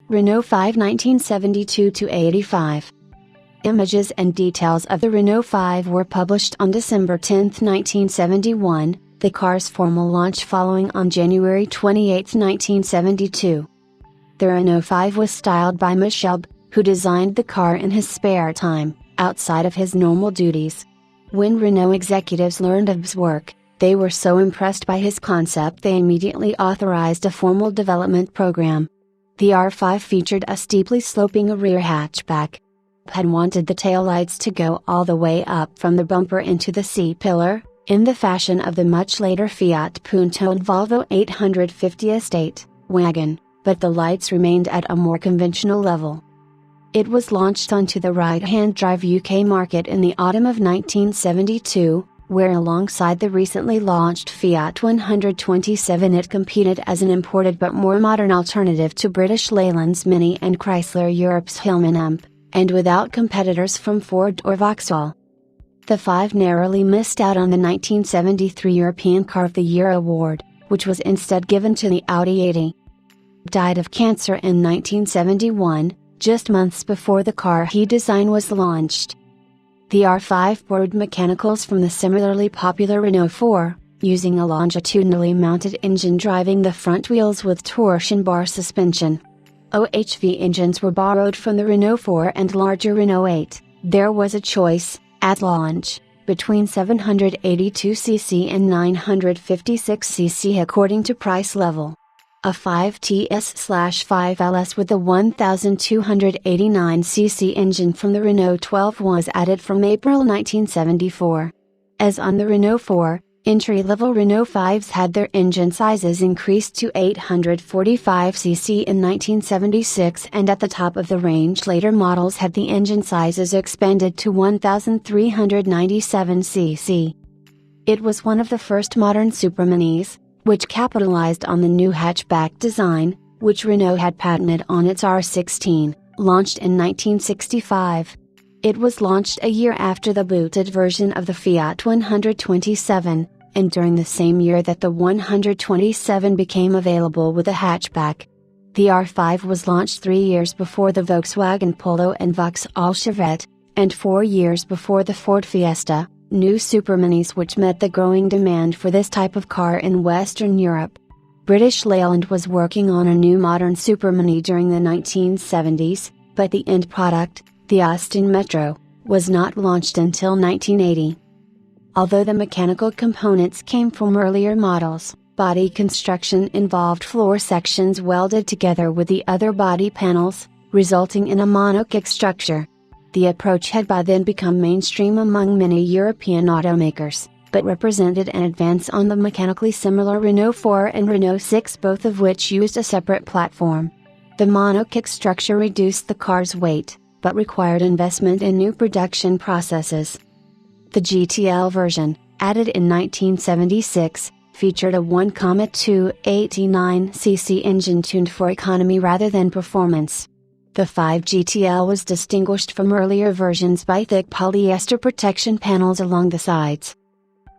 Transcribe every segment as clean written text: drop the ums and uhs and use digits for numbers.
Renault 5 1972-85. Images and details of the Renault 5 were published on December 10, 1971, the car's formal launch following on January 28, 1972. The Renault 5 was styled by Michel, who designed the car in his spare time, outside of his normal duties. When Renault executives learned of his work, they were so impressed by his concept they immediately authorized a formal development program. The R5 featured a steeply sloping rear hatchback. Had wanted the taillights to go all the way up from the bumper into the C-pillar, in the fashion of the much later Fiat Punto and Volvo 850 Estate wagon, but the lights remained at a more conventional level. It was launched onto the right-hand drive UK market in the autumn of 1972, where alongside the recently launched Fiat 127 it competed as an imported but more modern alternative to British Leyland's Mini and Chrysler Europe's Hillman Amp, and without competitors from Ford or Vauxhall. The 5 narrowly missed out on the 1973 European Car of the Year award, which was instead given to the Audi 80. Died of cancer in 1971, just months before the car he designed was launched. The R5 borrowed mechanicals from the similarly popular Renault 4, using a longitudinally mounted engine driving the front wheels with torsion bar suspension. OHV engines were borrowed from the Renault 4 and larger Renault 8. There was a choice, at launch, between 782cc and 956cc according to price level. A 5TS/5LS with a 1289cc engine from the Renault 12 was added from April 1974. As on the Renault 4, entry-level Renault 5s had their engine sizes increased to 845cc in 1976 and at the top of the range later models had the engine sizes expanded to 1397cc. It was one of the first modern superminis, which capitalized on the new hatchback design, which Renault had patented on its R16, launched in 1965. It was launched a year after the booted version of the Fiat 127, and during the same year that the 127 became available with a hatchback. The R5 was launched 3 years before the Volkswagen Polo and Vauxhall Chevette, and 4 years before the Ford Fiesta, new superminis which met the growing demand for this type of car in Western Europe. British Leyland was working on a new modern supermini during the 1970s, but the end product, the Austin Metro, was not launched until 1980. Although the mechanical components came from earlier models, body construction involved floor sections welded together with the other body panels, resulting in a monocoque structure. The approach had by then become mainstream among many European automakers, but represented an advance on the mechanically similar Renault 4 and Renault 6, both of which used a separate platform. The monocoque structure reduced the car's weight, but required investment in new production processes. The GTL version, added in 1976, featured a 1,289cc engine tuned for economy rather than performance. The 5 GTL was distinguished from earlier versions by thick polyester protection panels along the sides.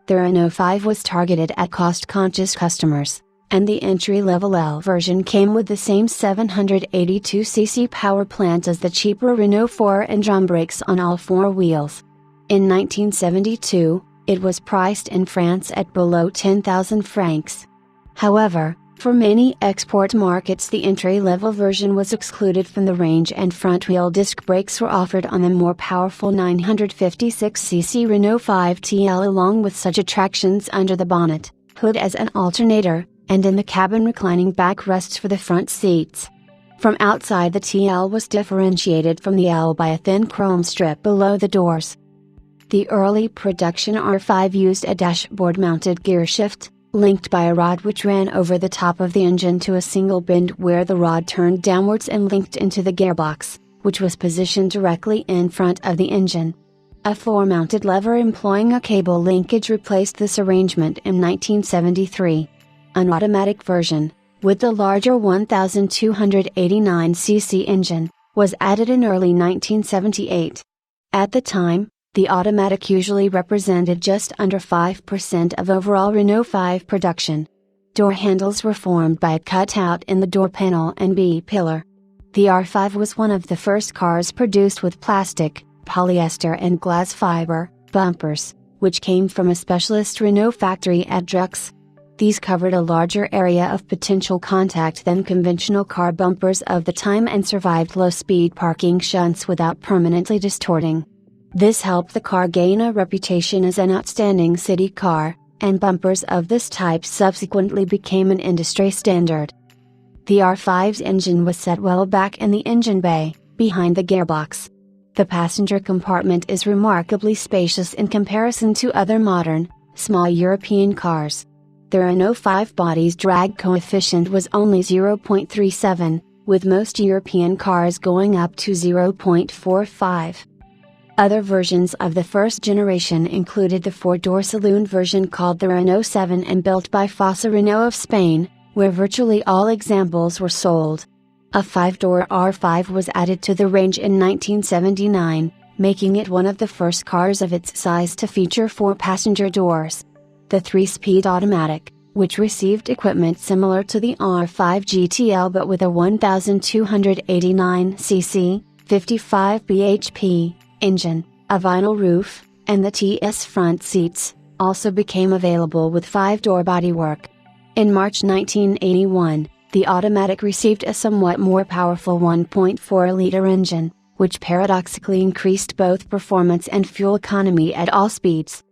The Renault 5 was targeted at cost-conscious customers, and the entry-level L version came with the same 782cc power plant as the cheaper Renault 4 and drum brakes on all 4 wheels. In 1972, it was priced in France at below 10,000 francs. However, for many export markets the entry-level version was excluded from the range and front-wheel disc brakes were offered on the more powerful 956cc Renault 5 TL along with such attractions under the bonnet, hood as an alternator, and in the cabin reclining backrests for the front seats. From outside the TL was differentiated from the L by a thin chrome strip below the doors. The early production R5 used a dashboard-mounted gearshift, linked by a rod which ran over the top of the engine to a single bend where the rod turned downwards and linked into the gearbox, which was positioned directly in front of the engine. A floor-mounted lever employing a cable linkage replaced this arrangement in 1973. An automatic version, with the larger 1289cc engine, was added in early 1978. At the time, the automatic usually represented just under 5% of overall Renault 5 production. Door handles were formed by a cutout in the door panel and B-pillar. The R5 was one of the first cars produced with plastic, polyester and glass fiber bumpers, which came from a specialist Renault factory at Dreux. These covered a larger area of potential contact than conventional car bumpers of the time and survived low-speed parking shunts without permanently distorting. This helped the car gain a reputation as an outstanding city car, and bumpers of this type subsequently became an industry standard. The R5's engine was set well back in the engine bay, behind the gearbox. The passenger compartment is remarkably spacious in comparison to other modern, small European cars. The Renault 5 body's drag coefficient was only 0.37, with most European cars going up to 0.45. Other versions of the first generation included the four-door saloon version called the Renault 7 and built by Fossa Renault of Spain, where virtually all examples were sold. A five-door R5 was added to the range in 1979, making it one of the first cars of its size to feature four passenger doors. The three-speed automatic, which received equipment similar to the R5 GTL but with a 1289cc, 55 bhp, engine, a vinyl roof, and the TS front seats, also became available with five-door bodywork. In March 1981, the automatic received a somewhat more powerful 1.4-liter engine, which paradoxically increased both performance and fuel economy at all speeds.